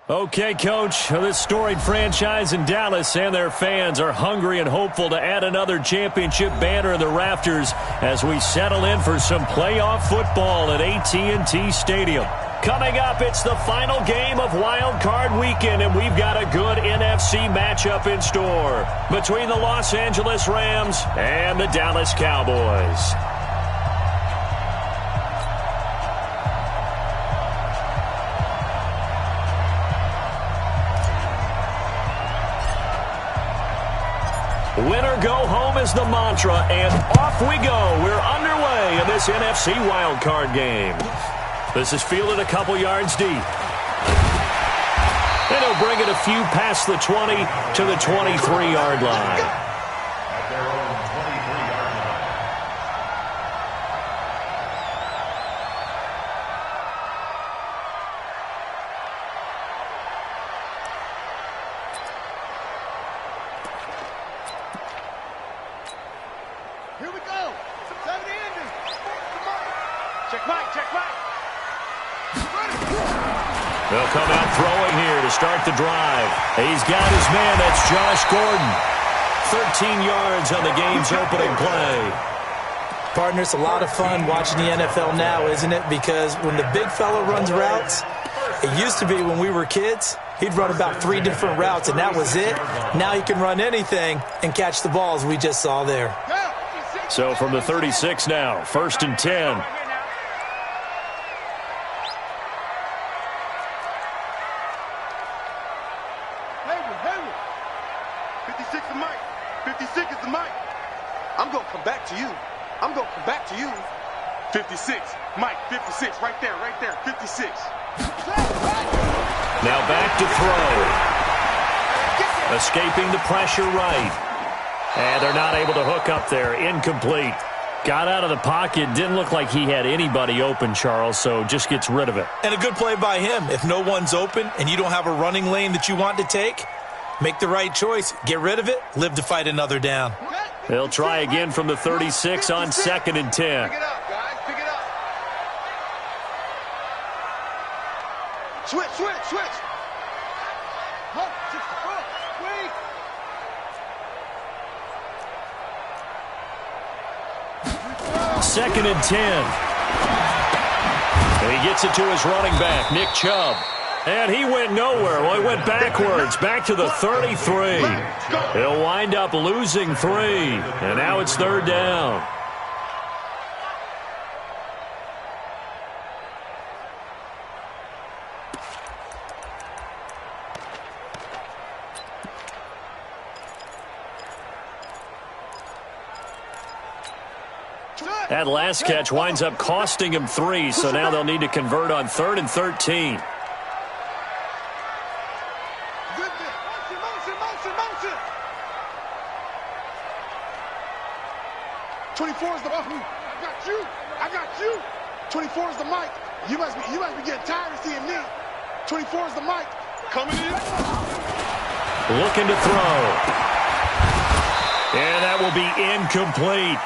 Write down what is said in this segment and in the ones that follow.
Okay, Coach, this storied franchise in Dallas and their fans are hungry and hopeful to add another championship banner in the rafters as we settle in for some playoff football at AT&T Stadium. Coming up, it's the final game of Wild Card Weekend, and we've got a good NFC matchup in store between the Los Angeles Rams and the Dallas Cowboys. Winner go home is the mantra, and off we go. We're underway in this NFC wildcard game. This is fielded a couple yards deep. And he'll bring it a few past the 20 to the 23-yard line. They'll come out throwing here to start the drive. He's got his man. That's Josh Gordon. 13 yards on the game's opening play. Partner, it's a lot of fun watching the NFL now, isn't it? Because when the big fella runs routes, it used to be when we were kids, he'd run about 3 different routes, and that was it. Now he can run anything and catch the balls we just saw there. So from the 36 now, 1st and 10. I'm going to come back to you. 56. Mike, 56. Right there, 56. Now back to throw. Escaping the pressure right. And they're not able to hook up there. Incomplete. Got out of the pocket. Didn't look like he had anybody open, Charles, so just gets rid of it. And a good play by him. If no one's open and you don't have a running lane that you want to take, make the right choice. Get rid of it. Live to fight another down. They'll try again from the 36 on 2nd and 10. Pick it up, guys. Pick it up. Switch. Second and 10. And he gets it to his running back, Nick Chubb. And he went nowhere. Well, he went backwards, back to the 33. He'll wind up losing 3. And now it's 3rd down. That last catch winds up costing him 3, so now they'll need to convert on 3rd and 13. I got you. 24 is the mic. You must be getting tired of seeing me. 24 is the mic. Coming in. Looking to throw. And that will be incomplete.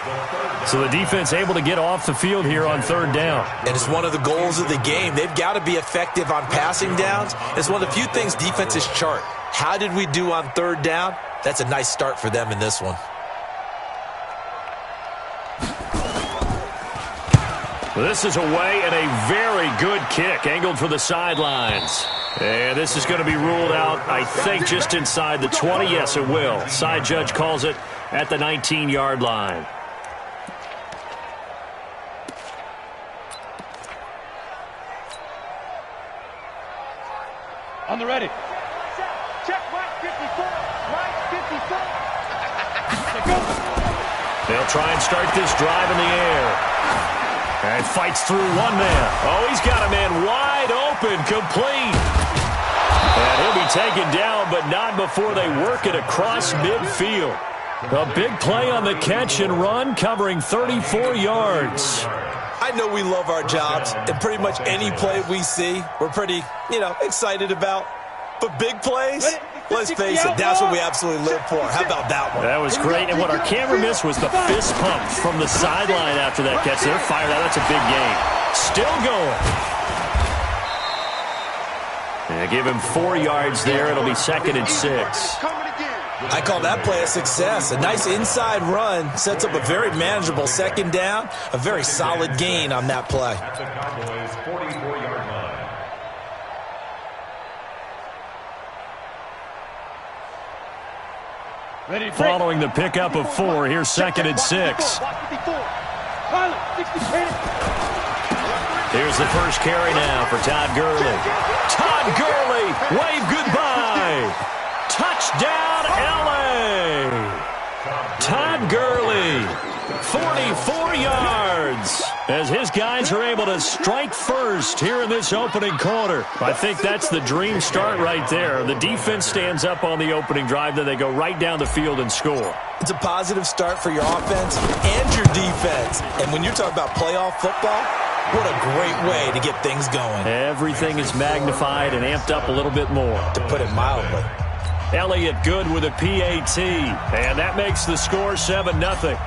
So the defense able to get off the field here on 3rd down. And it's one of the goals of the game. They've got to be effective on passing downs. It's one of the few things defenses chart. How did we do on 3rd down? That's a nice start for them in this one. This is away and a very good kick, angled for the sidelines. And this is going to be ruled out, I think, just inside the 20. Yes, it will. Side judge calls it at the 19-yard line. On the ready. Check, Mike 54. Mike 54. They'll try and start this drive in the air. And fights through one man. Oh, he's got a man wide open, complete. And he'll be taken down, but not before they work it across midfield. A big play on the catch and run, covering 34 yards. I know we love our jobs, and pretty much any play we see, we're pretty, excited about. But big plays, let's face it, that's what we absolutely live for. How about that one? That was great, and what our camera missed was the fist pump from the sideline after that catch. They're fired out. That's a big game. Still going. Give him 4 yards there. It'll be 2nd and 6. I call that play a success. A nice inside run sets up a very manageable 2nd down. A very solid gain on that play. At the Cowboys' 44-yard line. Following the pickup of 4, here's 2nd and 6. Here's the first carry now for Todd Gurley. Todd Gurley, wave goodbye. Touchdown, LA. Todd Gurley, 44 yards, as his guys are able to strike first here in this opening quarter. I think that's the dream start right there. The defense stands up on the opening drive, then they go right down the field and score. It's a positive start for your offense and your defense. And when you're talking about playoff football, what a great way to get things going. Everything is magnified and amped up a little bit more. To put it mildly. Elliott good with a PAT, and that makes the score 7-0.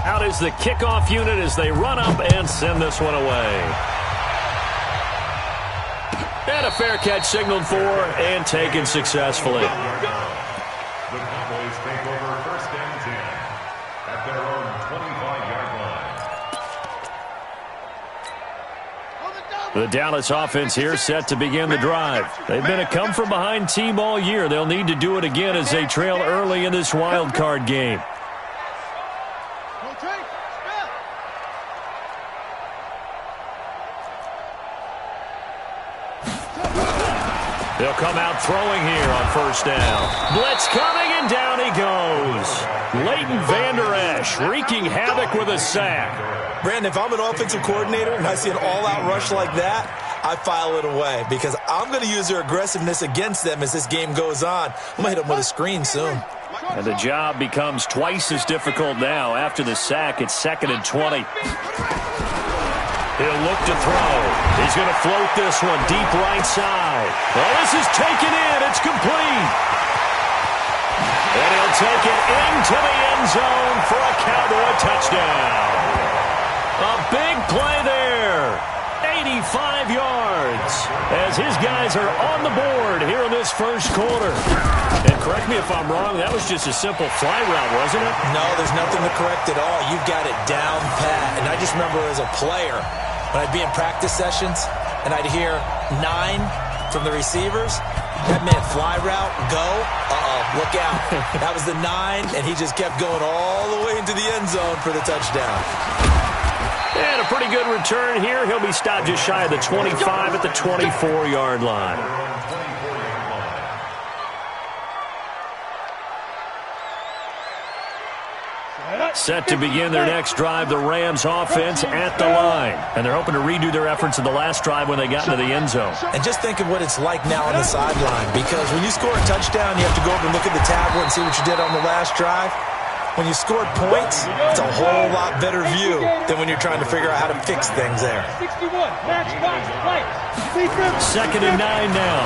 Out is the kickoff unit as they run up and send this one away. And a fair catch signaled for and taken successfully. The Cowboys take over 1st and 10 at their own 25-yard line. The Dallas offense here set to begin the drive. They've been a come-from-behind team all year. They'll need to do it again as they trail early in this wild card game. They'll come out throwing here on 1st down. Blitz coming, and down he goes. Leighton Vander Esch wreaking havoc with a sack. Brandon, if I'm an offensive coordinator and I see an all-out rush like that, I file it away because I'm going to use their aggressiveness against them as this game goes on. I'm going to hit them with a screen soon. And the job becomes twice as difficult now. After the sack, it's 2nd and 20. He'll look to throw. He's going to float this one deep right side. Well, this is taken in. It's complete. And he'll take it into the end zone for a Cowboy touchdown. A big play there. 85 yards as his guys are on the board here in this 1st quarter. And correct me if I'm wrong, that was just a simple fly route, wasn't it? No, there's nothing to correct at all. You've got it down pat. And I just remember as a player, when I'd be in practice sessions and I'd hear 9 from the receivers, that meant fly route, go, look out. That was the 9, and he just kept going all the way into the end zone for the touchdown. And a pretty good return here. He'll be stopped just shy of the 25 at the 24-yard line. Set to begin their next drive, the Rams offense at the line. And they're hoping to redo their efforts in the last drive when they got into the end zone. And just think of what it's like now on the sideline, because when you score a touchdown, you have to go over and look at the tablet and see what you did on the last drive. When you scored points, it's a whole lot better view than when you're trying to figure out how to fix things there. 2nd and 9 now.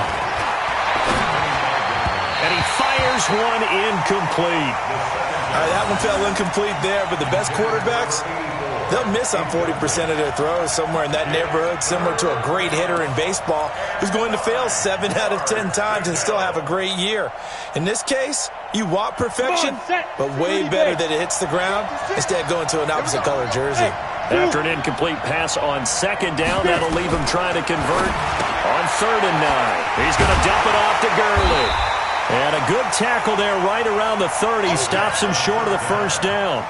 And he fires one incomplete. That one fell incomplete there, but the best quarterbacks, they'll miss on 40% of their throws, somewhere in that neighborhood, similar to a great hitter in baseball who's going to fail 7 out of 10 times and still have a great year. In this case, you want perfection, but way better that it hits the ground instead of going to an opposite color jersey. After an incomplete pass on 2nd down, that'll leave him trying to convert on 3rd and 9. He's going to dump it off to Gurley. And a good tackle there right around the 30. Stops him short of the 1st down.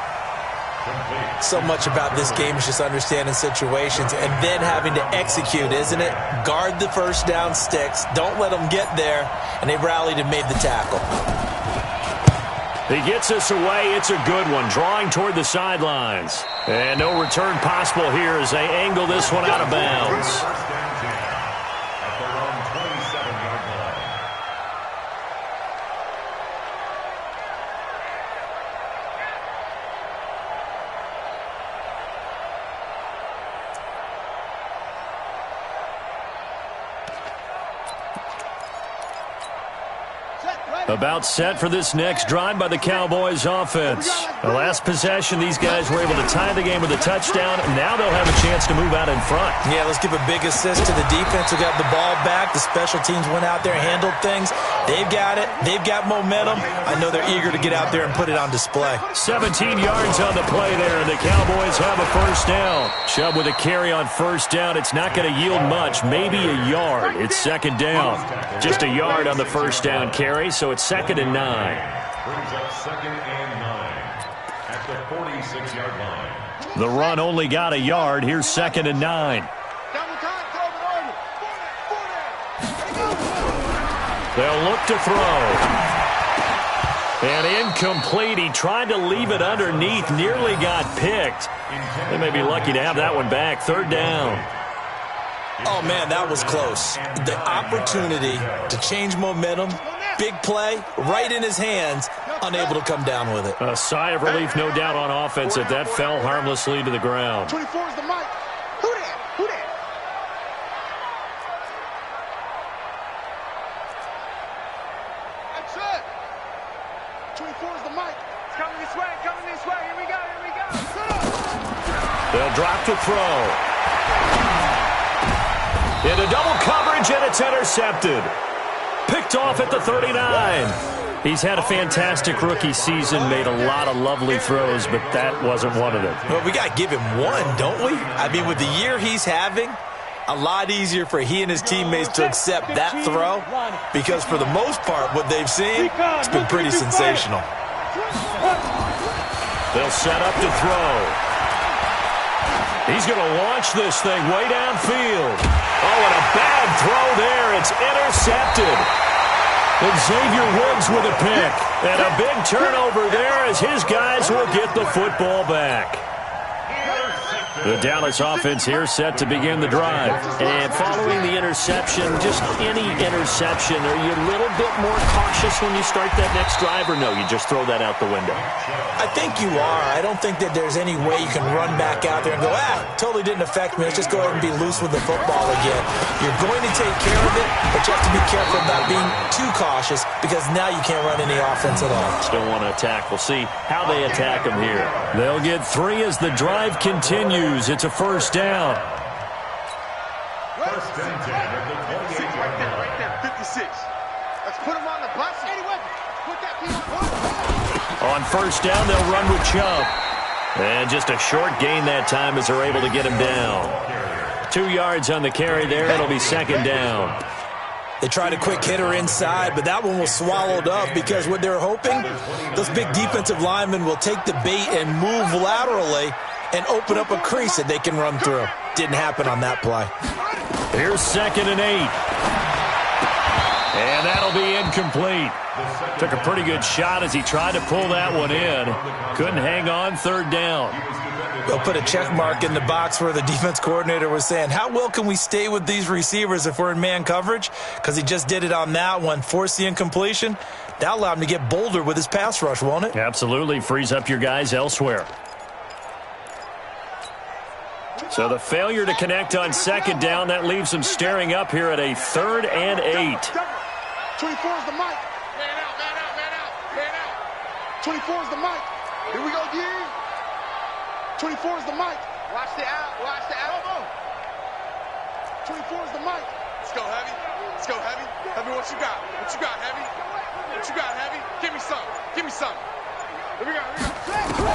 So much about this game is just understanding situations and then having to execute, isn't it? Guard the 1st down sticks. Don't let them get there. And they rallied and made the tackle. He gets us away. It's a good one. Drawing toward the sidelines. And no return possible here as they angle this one out of bounds. About set for this next drive by the Cowboys offense. The last possession, these guys were able to tie the game with a touchdown, and now they'll have a chance to move out in front. Yeah, let's give a big assist to the defense who got the ball back. The special teams went out there and handled things. They've got it. They've got momentum. I know they're eager to get out there and put it on display. 17 yards on the play there, and the Cowboys have a first down. Chubb with a carry on first down. It's not going to yield much, maybe a yard. It's second down. Just a yard on the first down carry, so it's second and 9. Brings up second and 9 at the 46-yard line. The run only got a yard. Here's second and 9. They'll look to throw. And incomplete. He tried to leave it underneath. Nearly got picked. They may be lucky to have that one back. Third down. Oh, man, that was close. The opportunity to change momentum, big play, right in his hands, unable to come down with it. A sigh of relief, no doubt, on offense that that fell harmlessly to the ground. 24 is the mic. Who that? Who that? That's it. 24 is the mic. It's coming this way, coming this way. Here we go, here we go. They'll drop to throw. Into double coverage, and it's intercepted. Picked off at the 39. He's had a fantastic rookie season, made a lot of lovely throws, but that wasn't one of them. Well, we got to give him one, don't we? I mean, with the year he's having, a lot easier for he and his teammates to accept that throw because for the most part, what they've seen, it's been pretty sensational. They'll set up to throw. He's going to launch this thing way downfield. Oh, and a bad throw there. It's intercepted. And Xavier Woods with a pick. And a big turnover there as his guys will get the football back. The Dallas offense here set to begin the drive. And following the interception, just any interception, are you a little bit more cautious when you start that next drive, or no, you just throw that out the window? I think you are. I don't think that there's any way you can run back out there and go, totally didn't affect me. Let's just go ahead and be loose with the football again. You're going to take care of it, but you have to be careful about being too cautious because now you can't run any offense at all. Still want to attack. We'll see how they attack them here. They'll get 3 as the drive continues. It's a first down. First and 10 at the 28-yard line. Right there, 56. Let's put him on the bus. Anyway, put that piece on first down, they'll run with Chubb. And just a short gain that time as they're able to get him down. 2 yards on the carry there. It'll be second down. They tried a quick hitter inside, but that one was swallowed up because what they're hoping, those big defensive linemen will take the bait and move laterally and open up a crease that they can run through. Didn't happen on that play. Here's second and 8. And that'll be incomplete. Took a pretty good shot as he tried to pull that one in. Couldn't hang on, third down. They'll put a check mark in the box where the defense coordinator was saying, how well can we stay with these receivers if we're in man coverage? Because he just did it on that one, forced the incompletion. That allowed him to get bolder with his pass rush, won't it? Absolutely. Frees up your guys elsewhere. So the failure to connect on second down, that leaves them staring up here at a 3rd and 8. 24 is the mic. Man out, man out, man out, man out. 24 is the mic. Here we go, again. 24 is the mic. Watch the out, watch the out. 24 is the mic. Let's go, Heavy. Let's go, Heavy. Heavy, what you got? What you got, Heavy? What you got, Heavy? Give me some. Give me some. Here we go, here we go.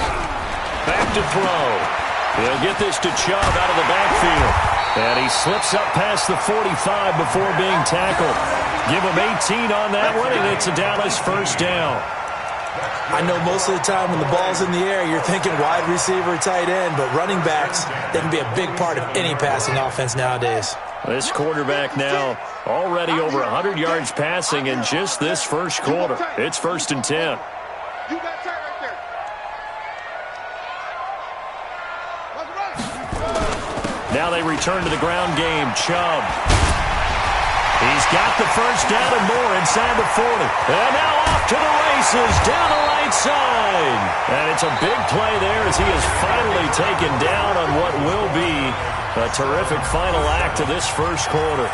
Back to throw. He'll get this to Chubb out of the backfield. And he slips up past the 45 before being tackled. Give him 18 on that one, and it's a Dallas first down. I know most of the time when the ball's in the air, you're thinking wide receiver, tight end, but running backs, they can be a big part of any passing offense nowadays. This quarterback now already over 100 yards passing in just this first quarter. It's first and 10. You got tight right there. Now they return to the ground game. Chubb. He's got the first down and more inside the 40. And now off to the races down the right side. And it's a big play there as he is finally taken down on what will be a terrific final act of this first quarter.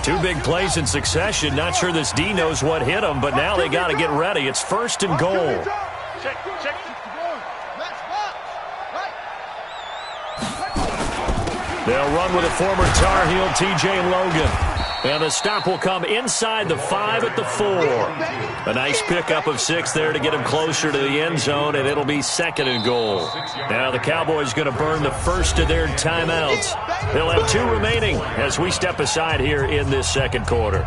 Two big plays in succession. Not sure this D knows what hit him, but now they got to get ready. It's 1st and goal. They'll run with a former Tar Heel, T.J. Logan. And the stop will come inside the 5 at the 4. A nice pickup of 6 there to get him closer to the end zone, and it'll be 2nd and goal. Now the Cowboys going to burn the first of their timeouts. They'll have 2 remaining as we step aside here in this 2nd quarter.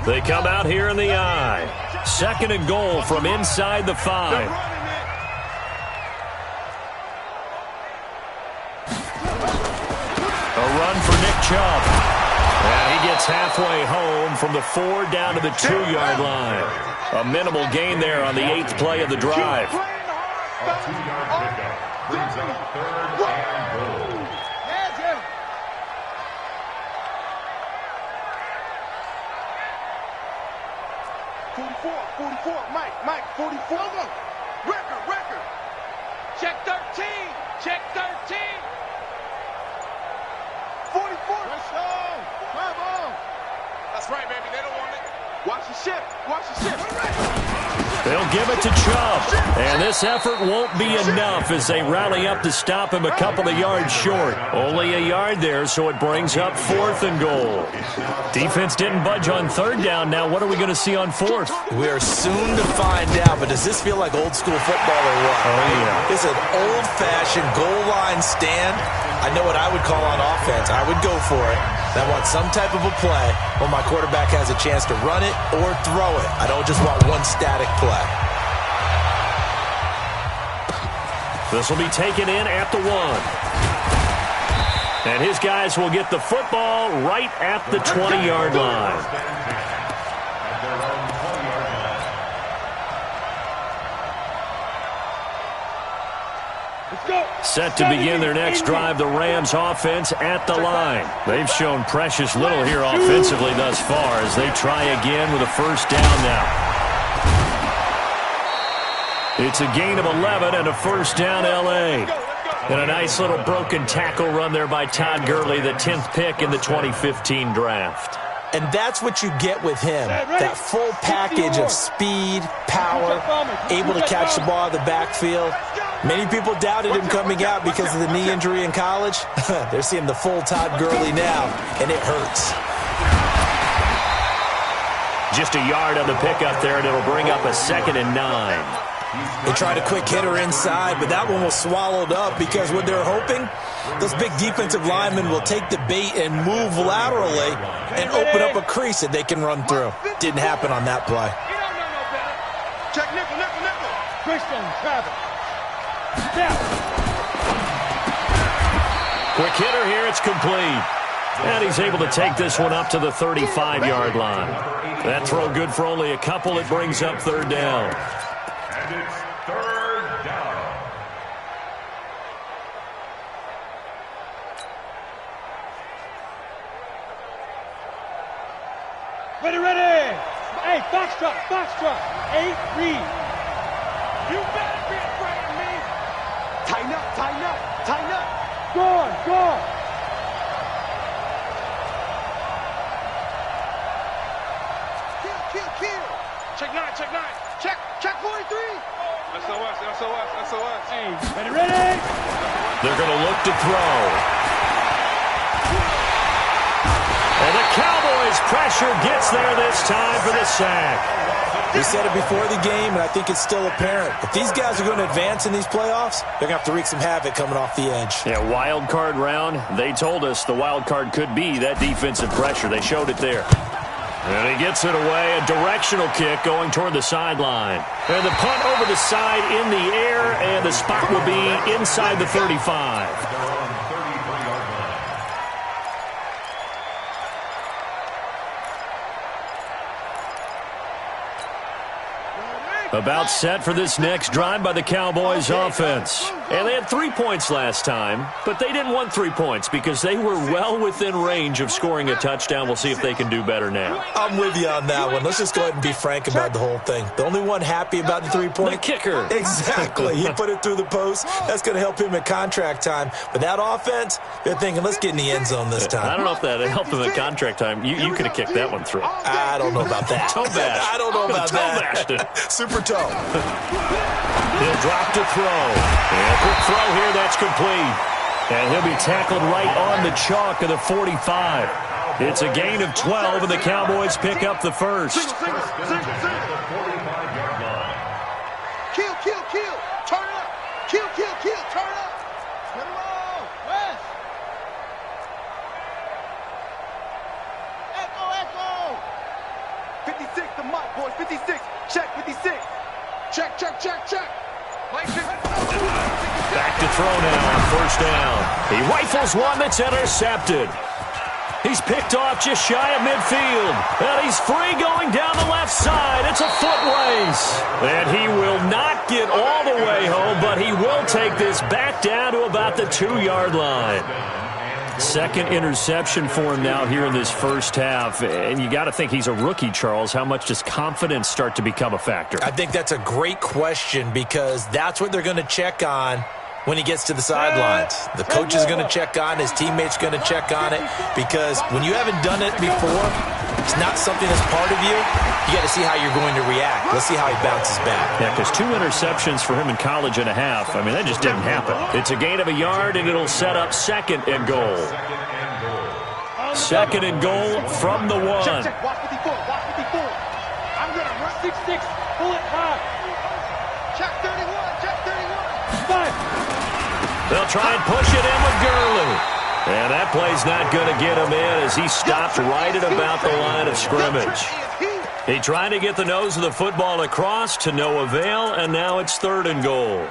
They come out here in the I. 2nd and goal from inside the 5. Chubb. And he gets halfway home from the 4 down to the 2-yard line. A minimal gain there on the 8th play of the drive. A 2-yard pickup brings up 3rd and goal. 44, Mike, 44. Record. Check 13. 44. Come on. That's right, baby. They don't want it. Watch the ship. They'll give it to Chubb. And this effort won't be enough as they rally up to stop him a couple of yards short. Only a yard there, so it brings up 4th and goal. Defense didn't budge on 3rd down. Now what are we going to see on 4th? We are soon to find out, but does this feel like old school football or what? Oh, yeah. It's an old-fashioned goal line stand. I know what I would call on offense. I would go for it. I want some type of a play where my quarterback has a chance to run it or throw it. I don't just want one static play. This will be taken in at the 1. And his guys will get the football right at the 20-yard line. Set to begin their next drive, the Rams offense at the line. They've shown precious little here offensively thus far as they try again with a 1st down now. It's a gain of 11 and a 1st down L.A. And a nice little broken tackle run there by Todd Gurley, the 10th pick in the 2015 draft. And that's what you get with him, that full package of speed, power, able to catch the ball in the backfield. Many people doubted him coming out because of the knee injury in college. They're seeing the full Todd Gurley now, and it hurts. Just a yard on the pickup there, and it'll bring up a 2nd and 9. They tried a quick hitter inside, but that one was swallowed up because what they're hoping, those big defensive linemen will take the bait and move laterally and open up a crease that they can run through. Didn't happen on that play. Check nickel. Christian Travis. Quick hitter here, it's complete. And he's able to take this one up to the 35-yard line. That throw good for only a couple. It brings up 3rd down. And it's 3rd down. Ready. Hey, Foxtrot. 8, read. You better be afraid of me. Tighten up. Go on. Kill. Check 9. Check 43. SOS. Hey, ready. They're going to look to throw. And the Cowboys' pressure gets there this time for the sack. We said it before the game, and I think it's still apparent. If these guys are going to advance in these playoffs, they're going to have to wreak some havoc coming off the edge. Yeah, wild card round. They told us the wild card could be that defensive pressure. They showed it there. And he gets it away. A directional kick going toward the sideline. And the punt over the side in the air, and the spot will be inside the 35. About set for this next drive by the Cowboys offense. And they had 3 points last time, but they didn't want 3 points because they were well within range of scoring a touchdown. We'll see if they can do better now. I'm with you on that one. Let's just go ahead and be frank about the whole thing. The only one happy about the 3-point? The kicker. Exactly. He put it through the post. That's going to help him at contract time. But that offense, they're thinking, let's get in the end zone this time. I don't know if that helped him at contract time. You could have kicked that one through. I don't know about that. Toe bash. I don't know about that. Toe bashed it. Super toe. He'll drop to throw. And a quick throw here, that's complete. And he'll be tackled right on the chalk of the 45. It's a gain of 12, and the Cowboys pick up the first. Kill, kill, kill. Turn it up. Kill, kill, kill. Turn it up. Get him on. West. Echo, echo. 56, the mark, boys. 56. Check, 56. Check, check, check, check. Back to throw now on first down. He rifles one that's intercepted. He's picked off just shy of midfield. And he's free going down the left side. It's a foot race. And he will not get all the way home, but he will take this back down to about the 2-yard line. Second interception for him now here in this first half. And you got to think he's a rookie, Charles. How much does confidence start to become a factor? I think that's a great question because that's what they're going to check on when he gets to the sidelines. The coach is going to check on, his teammates going to check on it, because when you haven't done it before, it's not something that's part of you. You got to see how you're going to react. Let's see how he bounces back. Yeah, because 2 interceptions for him in college and a half. I mean, that just didn't happen. It's a gain of a yard, and it'll set up second and goal. Second and goal from the 1. Check, check. Watch 54. Watch 54. I'm going to run 6-6. Pull it high. check 31. Check 31. 5. They'll try and push it in with Gurley. And that play's not going to get him in as he stopped right at about the line of scrimmage. He tried to get the nose of the football across to no avail, and now it's 3rd and goal.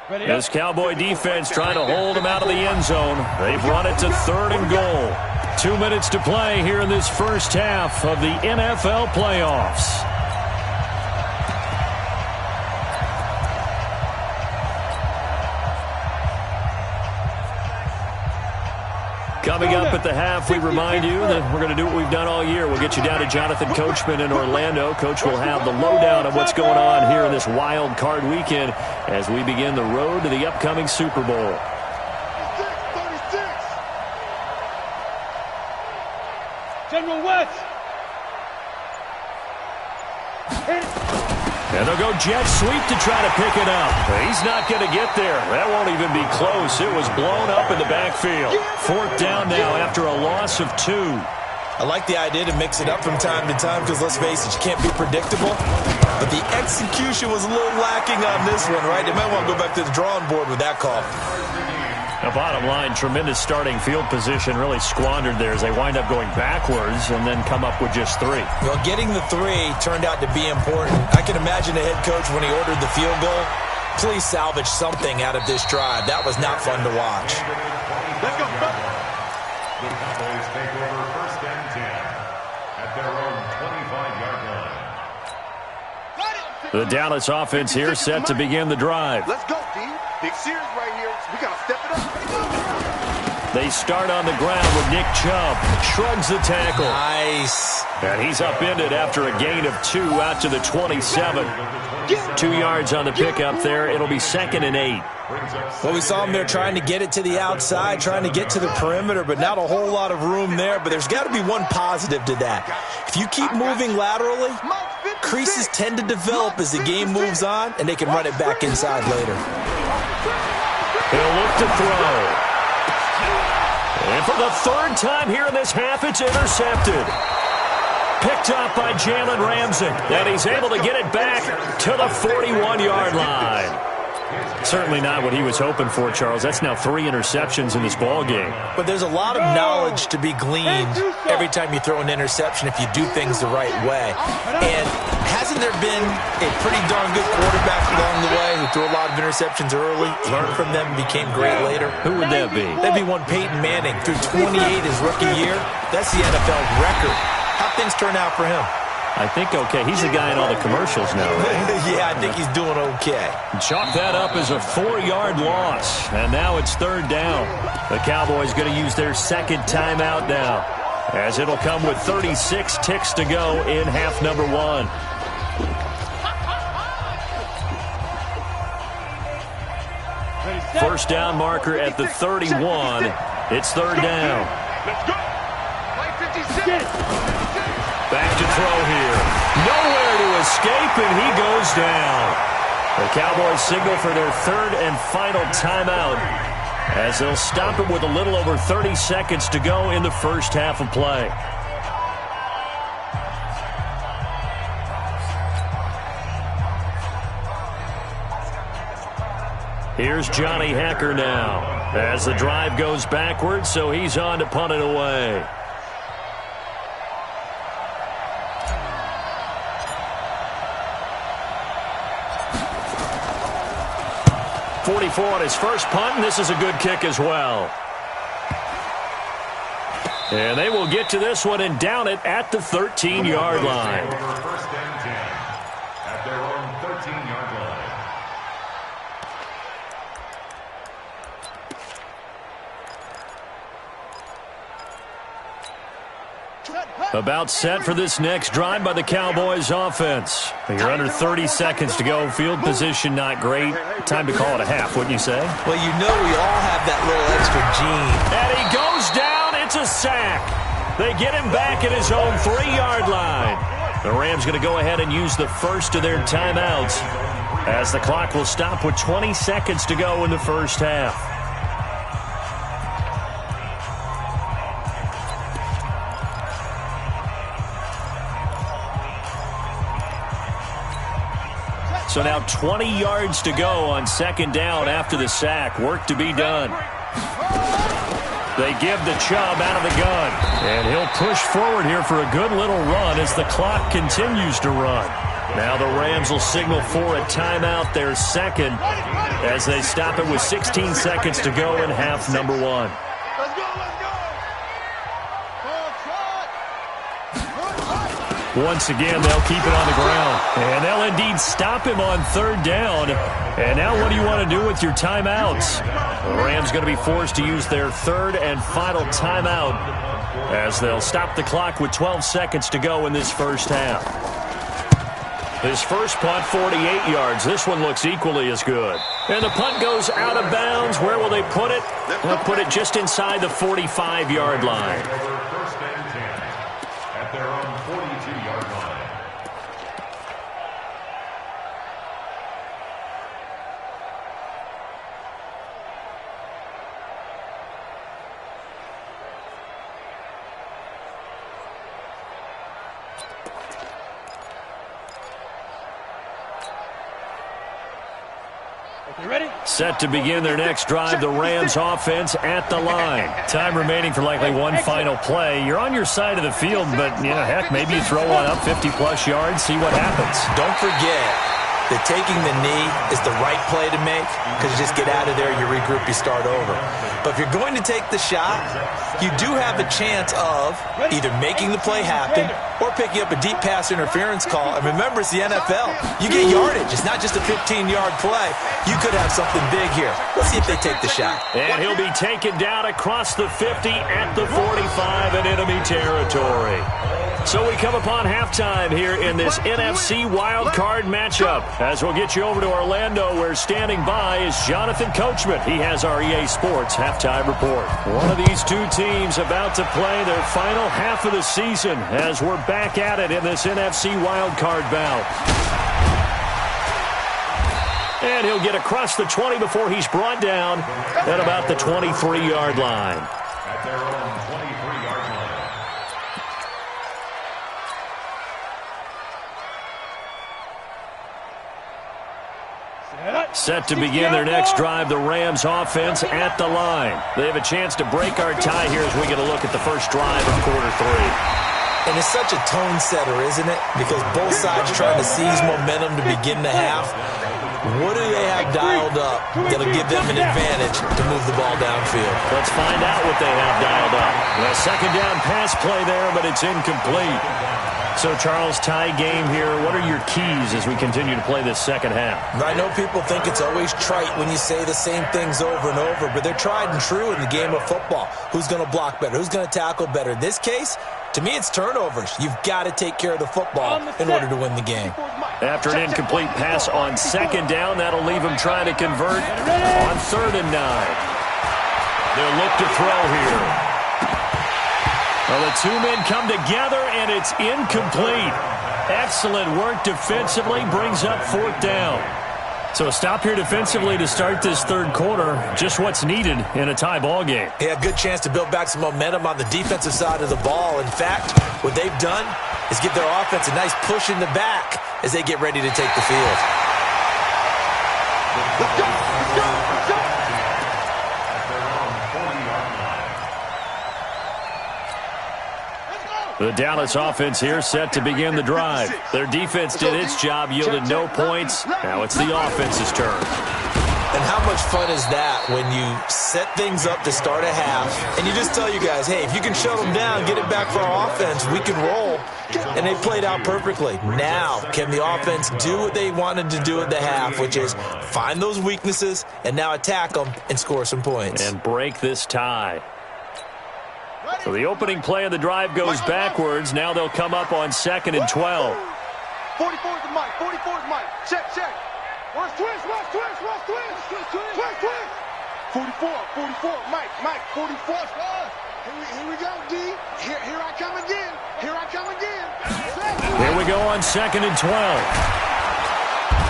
This Cowboy defense trying to hold him out of the end zone. They've run it to 3rd and goal. 2 minutes to play here in this first half of the NFL playoffs. Coming up at the half, we remind you that we're going to do what we've done all year. We'll get you down to Jonathan Coachman in Orlando. Coach will have the lowdown of what's going on here in this wild card weekend as we begin the road to the upcoming Super Bowl. 36. General West. And they'll go jet sweep to try to pick it up. He's not going to get there. That won't even be close. It was blown up in the backfield. 4th down now after a loss of 2. I like the idea to mix it up from time to time because, let's face it, you can't be predictable. But the execution was a little lacking on this one, right? They might want to go back to the drawing board with that call. The bottom line, tremendous starting field position, really squandered there as they wind up going backwards and then come up with just 3. Well, getting the 3 turned out to be important. I can imagine the head coach when he ordered the field goal. Please salvage something out of this drive. That was not fun to watch. Let's go. The Cowboys take over 1st and 10 at their own 25-yard line. The Dallas offense here set to begin the drive. Let's go, D. Big series right here. We got to step it up. They start on the ground with Nick Chubb. Shrugs the tackle. Nice. And he's upended after a gain of 2 out to the 27. 2 yards on the pickup there. It'll be 2nd and 8. Well, we saw him there trying to get it to the outside, trying to get to the perimeter, but not a whole lot of room there. But there's got to be one positive to that. If you keep moving laterally, creases tend to develop as the game moves on, and they can run it back inside later. He'll look to throw. And for the 3rd time here in this half, it's intercepted. Picked up by Jalen Ramsey. And he's able to get it back to the 41-yard line. Certainly not what he was hoping for, Charles. That's now 3 interceptions in this ball game. But there's a lot of knowledge to be gleaned every time you throw an interception if you do things the right way. And hasn't there been a pretty darn good quarterback along the way who threw a lot of interceptions early, learned from them, and became great later? Who would that be? That'd be one Peyton Manning. Threw 28 his rookie year. That's the NFL record. How'd things turn out for him? I think okay. He's the guy in all the commercials now, right? Yeah, I think he's doing okay. Chalk that up as a 4-yard loss. And now it's 3rd down. The Cowboys going to use their second timeout now, as it'll come with 36 ticks to go in half number 1. First down marker at the 31. It's 3rd down. Let's go. Play 56. Back to throw here. Nowhere to escape, and he goes down. The Cowboys signal for their 3rd and final timeout, as they'll stop it with a little over 30 seconds to go in the first half of play. Here's Johnny Hacker now, as the drive goes backwards, so he's on to punt it away. 44 on his first punt, and this is a good kick as well. And they will get to this one and down it at the 13-yard line. First and 10 at their own 13-yard line. About set for this next drive by the Cowboys offense. You're under 30 seconds to go. Field position not great. Time to call it a half, wouldn't you say? Well, you know we all have that little extra gene. And he goes down. It's a sack. They get him back at his own 3-yard line. The Rams going to go ahead and use the first of their timeouts, as the clock will stop with 20 seconds to go in the first half. So now 20 yards to go on 2nd down after the sack. Work to be done. They give the Chubb out of the gun. And he'll push forward here for a good little run as the clock continues to run. Now the Rams will signal for a timeout, their second, as they stop it with 16 seconds to go in half number 1. Let's go, let's go. Once again, they'll keep it on the ground. And they'll indeed stop him on 3rd down. And now what do you want to do with your timeouts? The Rams going to be forced to use their 3rd and final timeout, as they'll stop the clock with 12 seconds to go in this first half. His first punt, 48 yards. This one looks equally as good. And the punt goes out of bounds. Where will they put it? They'll put it just inside the 45-yard line. First and 10 at their own 42-yard line. You ready? Set to begin their next drive, the Rams offense at the line. Time remaining for likely one final play. You're on your side of the field, but, you know, heck, maybe you throw one up 50-plus yards, see what happens. Don't forget that taking the knee is the right play to make, because you just get out of there, you regroup, you start over. But if you're going to take the shot, you do have a chance of either making the play happen or picking up a deep pass interference call. And remember, it's the NFL. You get yardage. It's not just a 15-yard play. You could have something big here. Let's see if they take the shot. And he'll be taken down across the 50 at the 45 in enemy territory. So we come upon halftime here in this NFC wildcard matchup, as we'll get you over to Orlando, where standing by is Jonathan Coachman. He has our EA Sports halftime report. One of these two teams about to play their final half of the season, as we're back at it in this NFC wildcard bout. And he'll get across the 20 before he's brought down at about the 23-yard line. At their own 23-yard line. Set up. Set to begin their next drive, the Rams offense at the line. They have a chance to break our tie here as we get a look at the first drive of quarter 3. And it's such a tone setter, isn't it? Because both sides trying to seize momentum to begin the half. What do they have dialed up that'll give them an advantage to move the ball downfield? Let's find out what they have dialed up. A second down pass play there, but it's incomplete. So, Charles, tie game here. What are your keys as we continue to play this second half? I know people think it's always trite when you say the same things over and over, but they're tried and true in the game of football. Who's going to block better? Who's going to tackle better? In this case, to me, it's turnovers. You've got to take care of the football in order to win the game. After an incomplete pass on second down, that'll leave him trying to convert on 3rd and 9. They'll look to throw here. Well, the two men come together, and it's incomplete. Excellent work defensively, brings up 4th down. So a stop here defensively to start this third quarter, just what's needed in a tie ball game. Yeah, good chance to build back some momentum on the defensive side of the ball. In fact, what they've done is give their offense a nice push in the back as they get ready to take the field. Let's go, let's go, let's go. The Dallas offense here set to begin the drive. Their defense did its job, yielded no points. Now it's the offense's turn. And how much fun is that when you set things up to start a half and you just tell you guys, hey, if you can shut them down, get it back for our offense, we can roll. And they played out perfectly. Now, can the offense do what they wanted to do at the half, which is find those weaknesses and now attack them and score some points. And break this tie. So the opening play of the drive goes backwards. Now they'll come up on 2nd and 12. 44's the mic, 44's mic. Check, check. Watch twist, watch twist, watch twist. Twist, twist. 44, Mike, 44. Here we go, D. Here I come again. Here I come again. Here we go on 2nd and 12.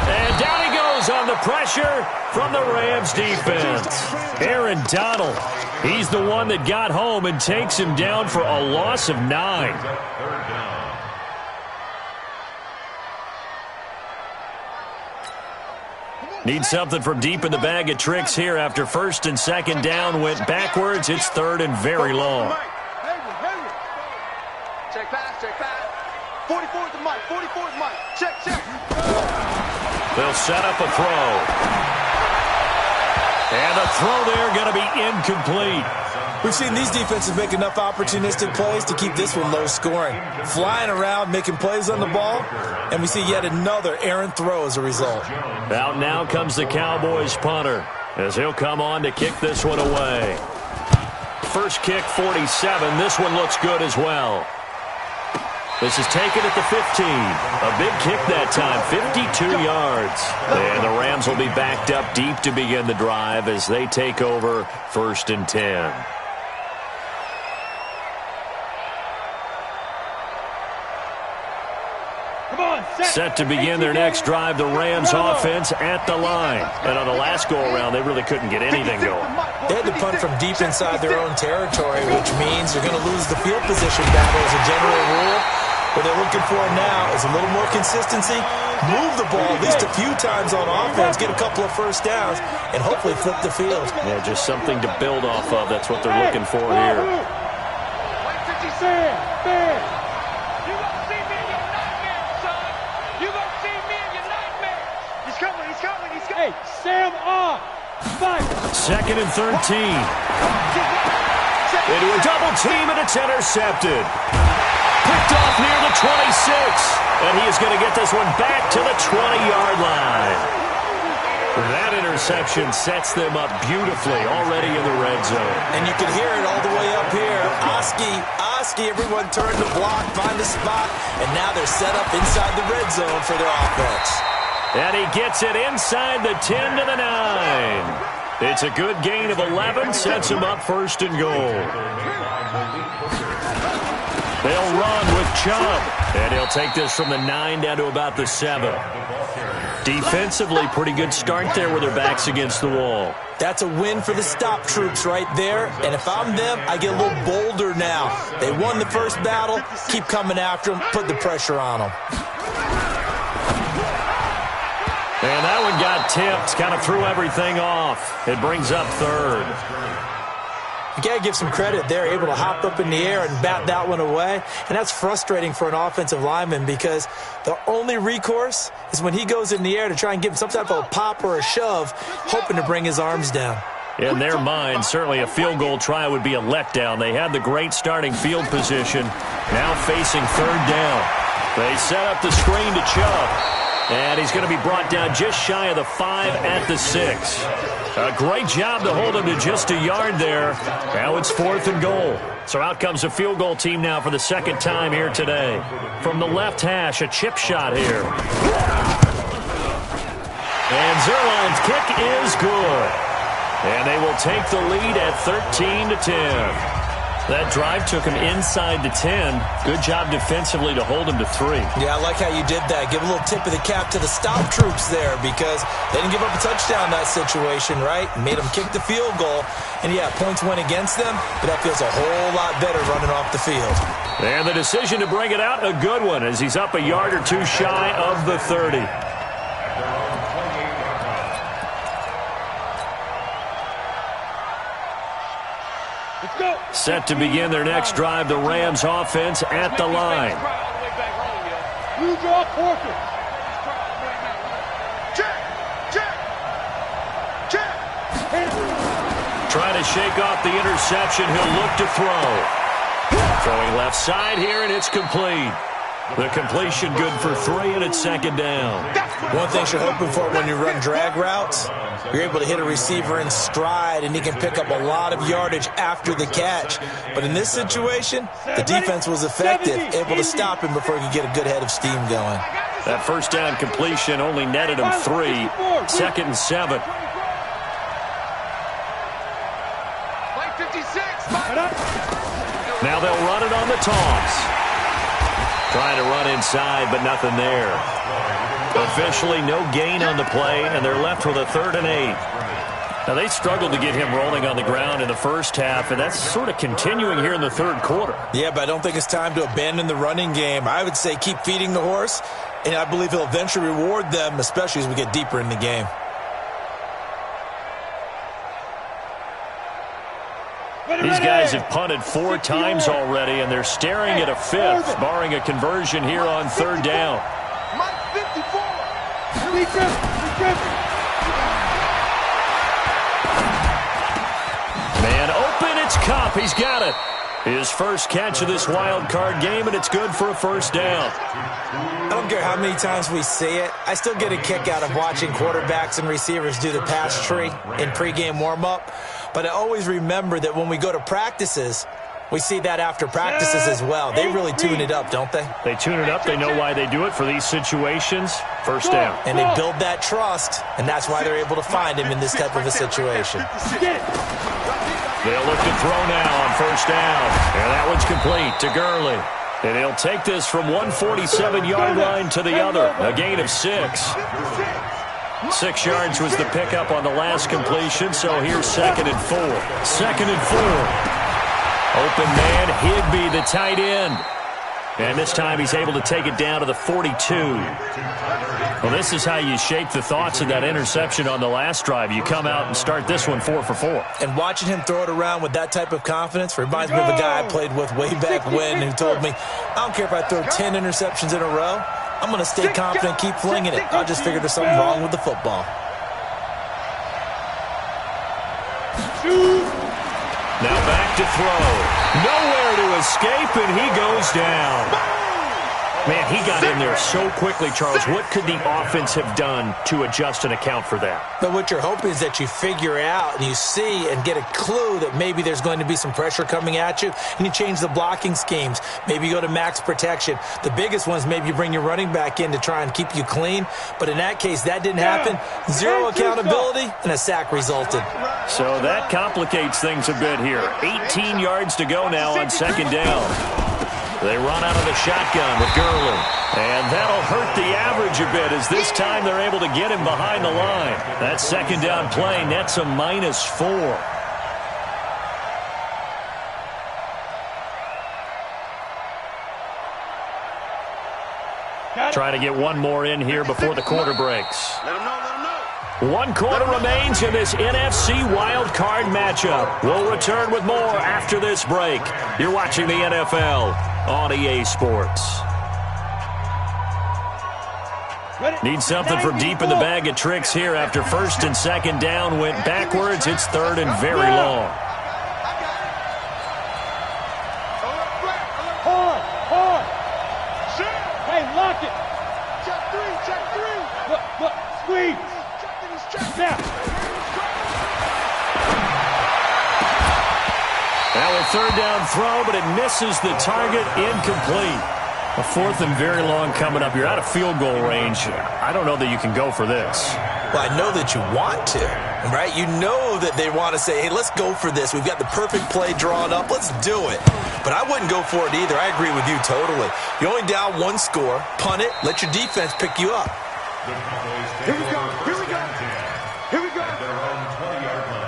And down he goes on the pressure from the Rams defense. Aaron Donald, he's the one that got home and takes him down for a loss of 9. Need something from deep in the bag of tricks here after 1st and 2nd down went backwards. It's 3rd and very long. Check pass, check pass. 44's the mic, 44's mic. Check, check. They'll set up a throw. And the throw there going to be incomplete. We've seen these defenses make enough opportunistic plays to keep this one low scoring. Flying around, making plays on the ball, and we see yet another errant throw as a result. Out now comes the Cowboys punter as he'll come on to kick this one away. First kick, 47. This one looks good as well. This is taken at the 15. A big kick that time, 52 yards. And the Rams will be backed up deep to begin the drive as they take over 1st and 10. Set to begin their next drive, the Rams offense at the line. And on the last go-around, they really couldn't get anything going. They had to punt from deep inside their own territory, which means they're going to lose the field position battle as a general rule. What they're looking for now is a little more consistency, move the ball at least a few times on offense, get a couple of first downs, and hopefully flip the field. Yeah, just something to build off of. That's what they're looking for here. Hey, Sam off. 2nd and 13. Into a double team, and it's intercepted. Picked off near the 26. And he is going to get this one back to the 20-yard line. That interception sets them up beautifully already in the red zone. And you can hear it all the way up here. Oski, everyone turned the block, find a spot, and now they're set up inside the red zone for their offense. And he gets it inside the 10 to the 9. It's a good gain of 11, sets him up 1st and goal. They'll run with Chubb, and he'll take this from the 9 down to about the 7. Defensively, pretty good start there with their backs against the wall. That's a win for the stop troops right there, and if I'm them, I get a little bolder now. They won the first battle, keep coming after them, put the pressure on them. And that one got tipped, kind of threw everything off. It brings up third. You got to give some credit. They're able to hop up in the air and bat that one away. And that's frustrating for an offensive lineman because the only recourse is when he goes in the air to try and give him some type of a pop or a shove, hoping to bring his arms down. In their mind, certainly a field goal try would be a letdown. They had the great starting field position, now facing third down. They set up the screen to Chubb. And he's going to be brought down just shy of the 5 at the 6. A great job to hold him to just a yard there. Now it's 4th and goal. So out comes the field goal team now for the second time here today. From the left hash, a chip shot here. And Zerline's kick is good. And they will take the lead at 13-10. That drive took him inside the 10. Good job defensively to hold him to 3. Yeah, I like how you did that. Give a little tip of the cap to the stop troops there because they didn't give up a touchdown in that situation, right? Made them kick the field goal. And, yeah, points went against them, but that feels a whole lot better running off the field. And the decision to bring it out, a good one, as he's up a yard or two shy of the 30. Set to begin their next drive, the Rams offense at the line. You draw quarter. Trying to shake off the interception. He'll look to throw. Throwing left side here, and it's complete. The completion good for 3, and it's second down. One thing you're hoping for when you run drag routes, you're able to hit a receiver in stride, and he can pick up a lot of yardage after the catch. But in this situation, the defense was effective, able to stop him before he could get a good head of steam going. That first down completion only netted him 3. 2nd and 7. Now they'll run it on the toss. Trying to run inside, but nothing there. Officially, no gain on the play, and they're left with a 3rd and 8. Now, they struggled to get him rolling on the ground in the first half, and that's sort of continuing here in the third quarter. Yeah, but I don't think it's time to abandon the running game. I would say keep feeding the horse, and I believe he'll eventually reward them, especially as we get deeper in the game. These guys have punted 4 times already, and they're staring at a 5th, barring a conversion here on 3rd down. Man open, it's Kupp. He's got it. His first catch of this wild card game, and it's good for a 1st down. I don't care how many times we see it. I still get a kick out of watching quarterbacks and receivers do the pass tree in pregame warm-up. But I always remember that when we go to practices, we see that after practices as well. They really tune it up, don't they? They tune it up. They know why they do it for these situations. 1st down. And they build that trust, and that's why they're able to find him in this type of a situation. They'll look to throw now on 1st down. And that one's complete to Gurley. And he'll take this from 147-yard line to the other. A gain of 6. 6 yards was the pickup on the last completion, so here's 2nd and 4. 2nd and 4. Open man, Higbee, the tight end. And this time he's able to take it down to the 42. Well, this is how you shape the thoughts of that interception on the last drive. You come out and start this one 4 for 4. And watching him throw it around with that type of confidence reminds me of a guy I played with way back when who told me, I don't care if I throw 10 interceptions in a row. I'm going to stay confident, keep flinging it. I just figured there's something wrong with the football. Now back to throw. Nowhere to escape, and he goes down. Man, he got in there so quickly, Charles. What could the offense have done to adjust and account for that? But what you're hoping is that you figure out and you see and get a clue that maybe there's going to be some pressure coming at you, and you change the blocking schemes. Maybe you go to max protection. The biggest one is maybe you bring your running back in to try and keep you clean. But in that case, that didn't happen. 0 accountability, and a sack resulted. So that complicates things a bit here. 18 yards to go now on 2nd down. They run out of the shotgun with Gurley. And that'll hurt the average a bit as this time they're able to get him behind the line. That 2nd down play nets a -4. Trying to get one more in here before the quarter breaks. Let him know, let him know. 1 quarter remains in this NFC Wild Card matchup. We'll return with more after this break. You're watching the NFL on EA Sports. Need something from deep in the bag of tricks here after first and second down went backwards. It's third and very long. Hard. Hey, lock it. Check three. Look, squeeze. Now. Now a third down throw, but it misses the target, incomplete. A fourth and very long coming up. You're out of field goal range. I don't know that you can go for this. Well, I know that you want to, right? You know that they want to say, hey, let's go for this. We've got the perfect play drawn up. Let's do it. But I wouldn't go for it either. I agree with you totally. You're only down 1 score. Punt it. Let your defense pick you up. Here we go. Here we go. At their own 20-yard line.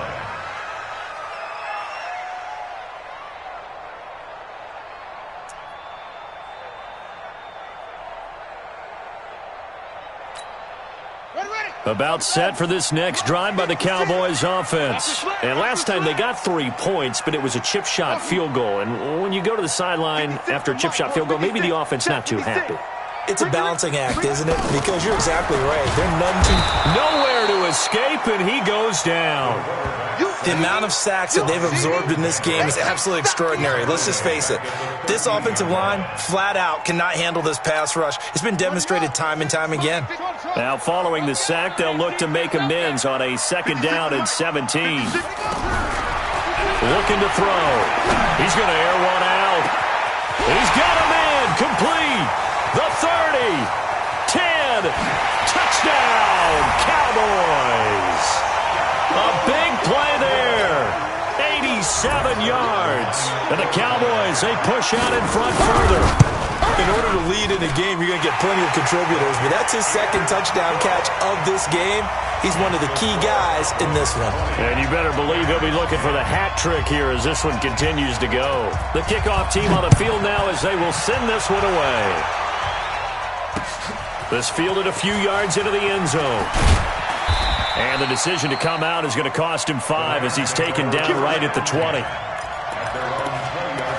About set for this next drive by the Cowboys offense. And last time they got 3 points, but it was a chip shot field goal. And when you go to the sideline after a chip shot field goal, maybe the offense not too happy. It's a balancing act, isn't it? Because you're exactly right. They're none too... Nowhere to escape, and he goes down. The amount of sacks that they've absorbed in this game is absolutely extraordinary. Let's just face it. This offensive line, flat out, cannot handle this pass rush. It's been demonstrated time and time again. Now, following the sack, they'll look to make amends on a second down and 17. Looking to throw. He's going to air one out. He's got a man complete. The 30, 10, touchdown, Cowboys. A big play there, 87 yards. And the Cowboys, they push out in front further. In order to lead in a game, you're going to get plenty of contributors, but that's his second touchdown catch of this game. He's one of the key guys in this one. And you better believe he'll be looking for the hat trick here as this one continues to go. The kickoff team on the field now as they will send this one away. This fielded a few yards into the end zone. And the decision to come out is going to cost him 5 as he's taken down right at the 20. At their own 20-yard line.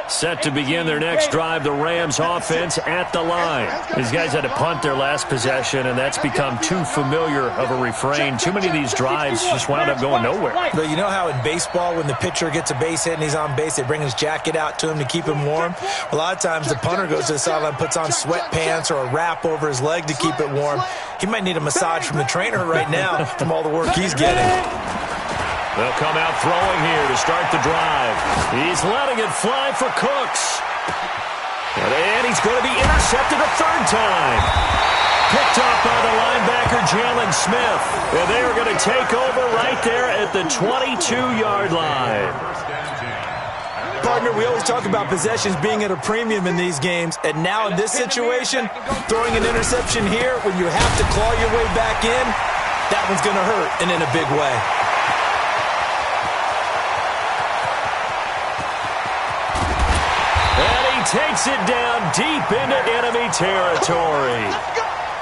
Set to begin their next drive, the Rams offense at the line. These guys had to punt their last possession, and that's become too familiar of a refrain. Too many of these drives just wound up going nowhere. But you know how in baseball, when the pitcher gets a base hit and he's on base, they bring his jacket out to him to keep him warm? A lot of times the punter goes to the sideline, puts on sweatpants or a wrap over his leg to keep it warm. He might need a massage from the trainer right now from all the work he's getting. They'll come out throwing here to start the drive. He's letting it fly for Cooks. And he's going to be intercepted a third time. Picked off by the linebacker, Jalen Smith. And they are going to take over right there at the 22-yard line. Partner, we always talk about possessions being at a premium in these games. And now in this situation, throwing an interception here when you have to claw your way back in, that one's going to hurt, and in a big way. Takes it down deep into enemy territory.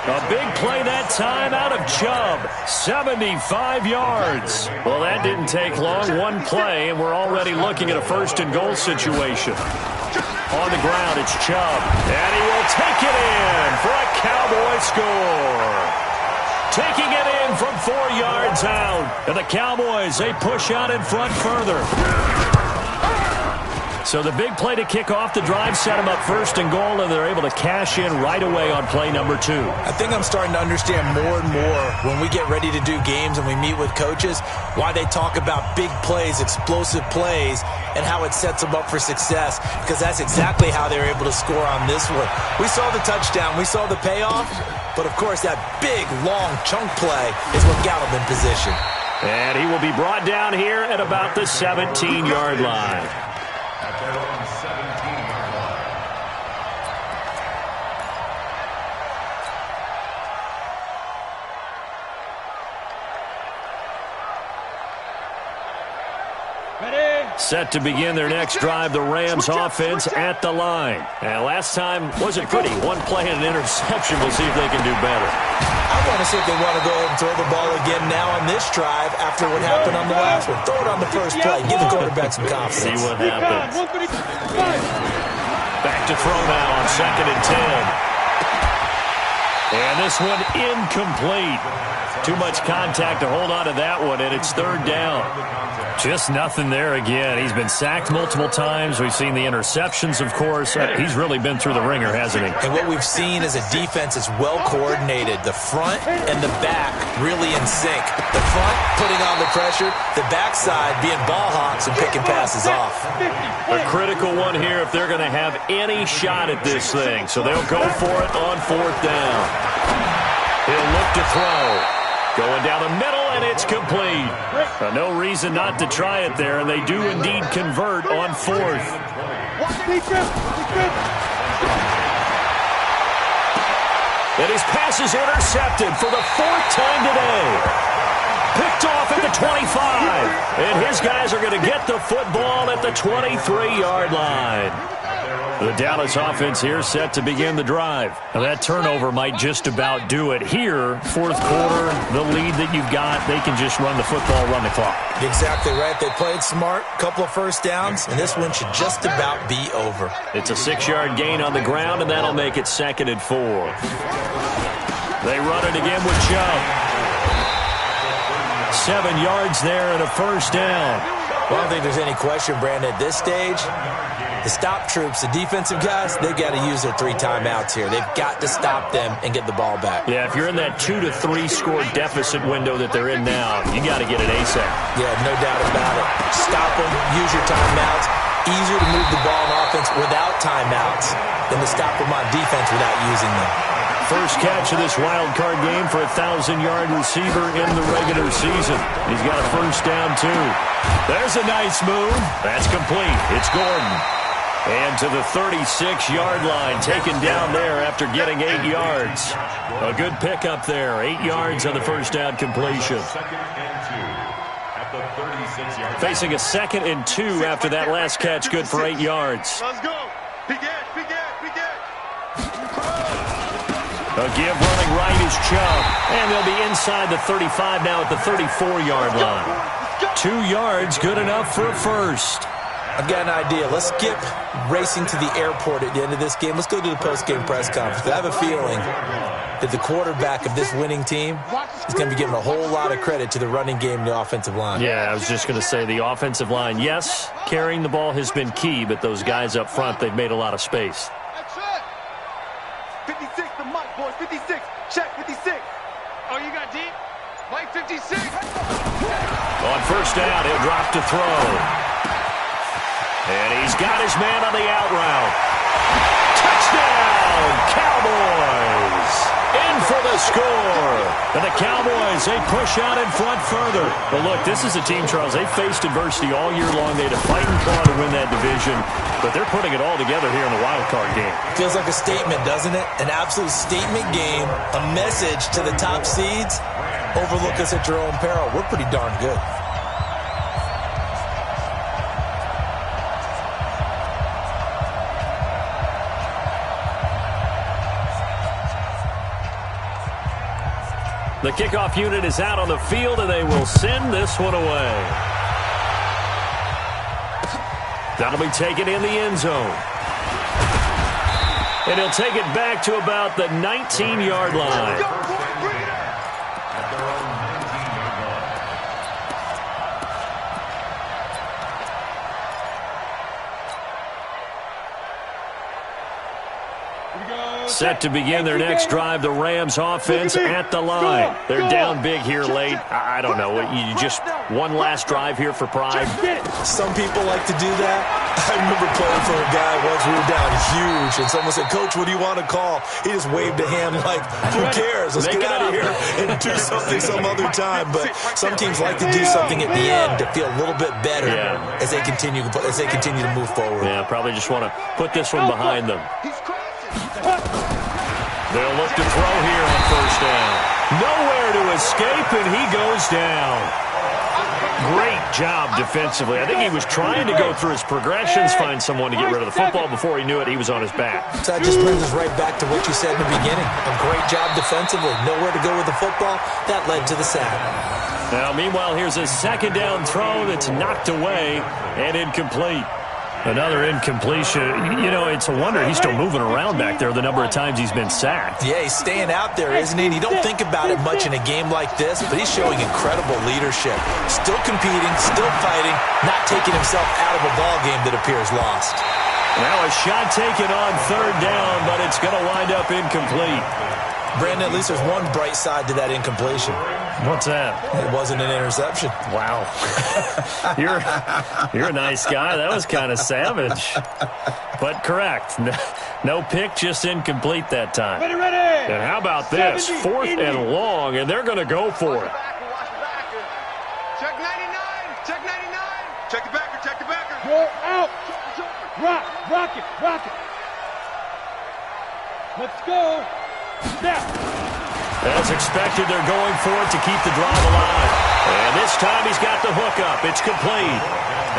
A big play that time out of Chubb. 75 yards. Well, that didn't take long. One play, and we're already looking at a first and goal situation. On the ground, it's Chubb. And he will take it in for a Cowboy score. Taking it in from 4 yards out. And the Cowboys, they push out in front further. So the big play to kick off the drive set them up first and goal, and they're able to cash in right away on play number 2. I think I'm starting to understand more and more when we get ready to do games and we meet with coaches why they talk about big plays, explosive plays, and how it sets them up for success, because that's exactly how they're able to score on this one. We saw the touchdown. We saw the payoff. But, of course, that big, long chunk play is what got him in position. And he will be brought down here at about the 17-yard line. At their own 17-yard line. Set to begin their next drive, the Rams offense at the line. And last time wasn't pretty. One play and an interception. We'll see if they can do better. I want to see if they want to go ahead and throw the ball again now on this drive after what happened on the last one. Throw it on the first play. Give the quarterback some confidence. See what happens. Back to throw now on 2nd and 10. And this one incomplete. Too much contact to hold on to that one, and it's 3rd down. Just nothing there again. He's been sacked multiple times. We've seen the interceptions, of course. He's really been through the ringer, hasn't he? And what we've seen is a defense that's well coordinated. The front and the back really in sync. The front putting on the pressure, the backside being ball hawks and picking passes off. A critical one here if they're going to have any shot at this thing. So they'll go for it on 4th down. He'll look to throw. Going down the middle, and it's complete. No reason not to try it there, and they do indeed convert on 4th. And his pass is intercepted for the 4th time today. Picked off at the 25. And his guys are going to get the football at the 23-yard line. The Dallas offense here set to begin the drive. Now that turnover might just about do it here. 4th quarter, the lead that you've got, they can just run the football, run the clock. Exactly right. They played smart, couple of first downs, and this one should just about be over. It's a 6-yard gain on the ground, and that'll make it 2nd and 4. They run it again with Chubb. 7 yards there and a 1st down. Well, I don't think there's any question, Brandon, at this stage, the stop troops, the defensive guys, they've got to use their 3 timeouts here. They've got to stop them and get the ball back. Yeah, if you're in that 2 to 3 score deficit window that they're in now, you got to get it ASAP. Yeah, no doubt about it. Stop them, use your timeouts. Easier to move the ball on offense without timeouts than to stop them on defense without using them. First catch of this wild card game for a 1,000-yard receiver in the regular season. He's got a 1st down, too. There's a nice move. That's complete. It's Gordon. And to the 36-yard line, taken down there after getting 8 yards. A good pickup there. 8 yards on the 1st down completion. Facing a 2nd and 2 after that last catch, good for 8 yards. Let's go. Begin. A give running right is Chubb. And they'll be inside the 35 now at the 34-yard line. 2 yards, good enough for a 1st. I've got an idea. Let's skip racing to the airport at the end of this game. Let's go to the post-game press conference. I have a feeling that the quarterback of this winning team is going to be giving a whole lot of credit to the running game and the offensive line. Yeah, I was just going to say the offensive line, yes, carrying the ball has been key, but those guys up front, they've made a lot of space. 56, the mic, boys. 56. Check, 56. Oh, you got deep? Mike, 56. On 1st down, he'll drop to throw. And he's got his man on the out route. Touchdown, Cowboys! In for the score. And the Cowboys, they push out in front further. But look, this is a team, Charles, they faced adversity all year long. They had to fight and claw to win that division. But they're putting it all together here in the wild card game. Feels like a statement, doesn't it? An absolute statement game. A message to the top seeds. Overlook us at your own peril. We're pretty darn good. The kickoff unit is out on the field, and they will send this one away. That'll be taken in the end zone. And he'll take it back to about the 19-yard line. Set to begin their next drive, the Rams offense at the line. They're down big here late. I don't know. You just one last drive here for pride? Some people like to do that. I remember playing for a guy once. We were down huge, and someone said, "Coach, what do you want to call?" He just waved a hand like, who cares? Let's get out of here and do something some other time. But some teams like to do something at the end to feel a little bit better as they continue to move forward. Yeah, probably just want to put this one behind them. They'll look to throw here on 1st down. Nowhere to escape, and he goes down. Great job defensively. I think he was trying to go through his progressions, find someone to get rid of the football. Before he knew it, he was on his back. So that just brings us right back to what you said in the beginning. A great job defensively. Nowhere to go with the football. That led to the sack. Now, meanwhile, here's a second down throw that's knocked away and incomplete. Another incompletion. You know, it's a wonder he's still moving around back there the number of times he's been sacked. Yeah, he's staying out there, isn't he? And you don't think about it much in a game like this, but he's showing incredible leadership. Still competing, still fighting, not taking himself out of a ball game that appears lost. Now a shot taken on third down, but it's going to wind up incomplete. Brandon, at least there's one bright side to that incompletion. What's that? It wasn't an interception. Wow. You're a nice guy. That was kind of savage. But correct. No pick, just incomplete that time. Ready. And how about this? 4th and long, and they're going to go for it. Check 99. Check 99. Check the backer. Check the backer. Go out. Rock it. Let's go. Snap. As expected, they're going for it to keep the drive alive. And this time he's got the hook up. It's complete.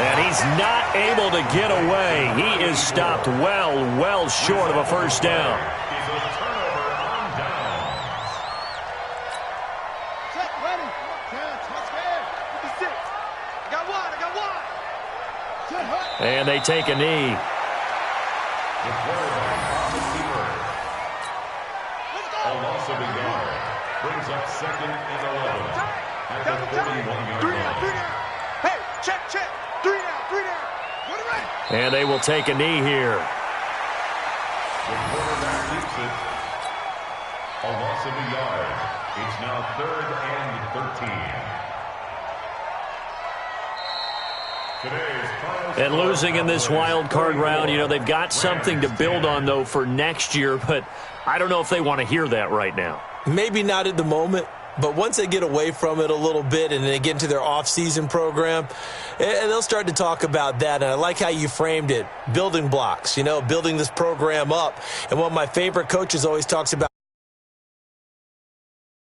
And he's not able to get away. He is stopped well short of a first down. Check, ready. Let's go. 56. I got one. Check, hut. And they take a knee. A loss of a yard. Brings up 2nd and 11. At the 41-yard line. 3 down. Hey, check. 3 down. Go to right. And they will take a knee here. The quarterback keeps it. A loss of a yard. It's now 3rd and 13. And losing in this wild card round, you know, they've got something to build on, though, for next year. But I don't know if they want to hear that right now. Maybe not at the moment, but once they get away from it a little bit and they get into their off-season program, and they'll start to talk about that. And I like how you framed it, building blocks, you know, building this program up. And one of my favorite coaches always talks about